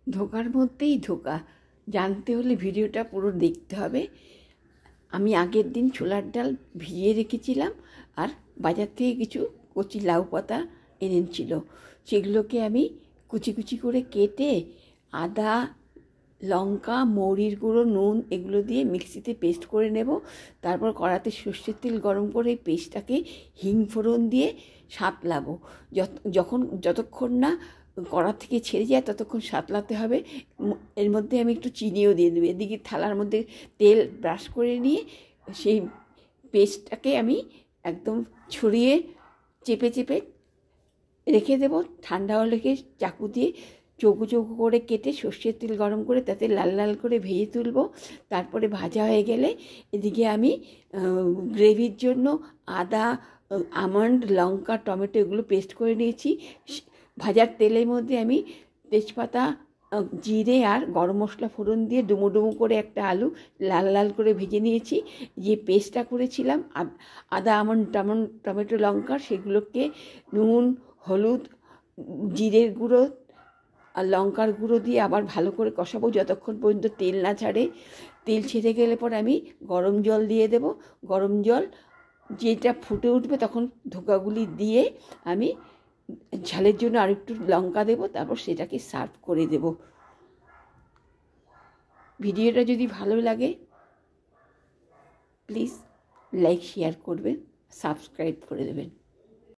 ধোকার মধ্যেই ধোকা। জানতে হলে ভিডিওটা পুরো দেখতে হবে। আমি আগের দিন ছোলার ডাল ভিজিয়ে রেখেছিলাম, আর বাজার থেকে কিছু কচি লাউ পাতা এনেছিল। সেগুলোকে আমি কুচি কুচি করে কেটে আদা, লঙ্কা, মৌরির গুঁড়ো, নুন এগুলো দিয়ে মিক্সিতে পেস্ট করে নেব। তারপর কড়াতে সর্ষের তেল গরম করে পেস্টটাকে হিং ফোড়ন দিয়ে সাঁতলাবো। যতক্ষণ না কড়া থেকে ছেড়ে যায় ততক্ষণ সাঁতলাতে হবে। এর মধ্যে আমি একটু চিনিও দিয়ে দেবো। এদিকে থালার মধ্যে তেল ব্রাশ করে নিয়ে সেই পেস্টটাকে আমি একদম ছড়িয়ে চেপে চেপে রেখে দেবো। ঠান্ডা হলে চাকু দিয়ে চৌকো চৌকো করে কেটে সর্ষের তেল গরম করে তাতে লাল লাল করে ভেজে তুলব। তারপরে ভাজা হয়ে গেলে এদিকে আমি গ্রেভির জন্য আদা, আমন্ড, লঙ্কা, টমেটো এগুলো পেস্ট করে নিয়েছি। ভাজার তেলের মধ্যে আমি তেজপাতা, জিরে আর গরম মশলা ফোড়ন দিয়ে ডুমো ডুমো করে একটা আলু লাল লাল করে ভেজে নিয়েছি। যে পেস্টটা করেছিলাম আদা, আমন্ড, টমেটো, লঙ্কা, সেগুলোকে নুন, হলুদ, জিরের গুঁড়ো আর লঙ্কার গুঁড়ো দিয়ে আবার ভালো করে কষাবো যতক্ষণ পর্যন্ত তেল না ছাড়ে। তেল ছেড়ে গেলে পর আমি গরম জল দিয়ে দেব। গরম জল যেটা ফুটে উঠবে তখন ধোকাগুলি দিয়ে আমি ঝালের জন্য আরেকটু লঙ্কা দেব। তারপর সেটাকে সার্ভ করে দেব। ভিডিওটা যদি ভালো লাগে প্লিজ লাইক শেয়ার করবেন, সাবস্ক্রাইব করে দেবেন।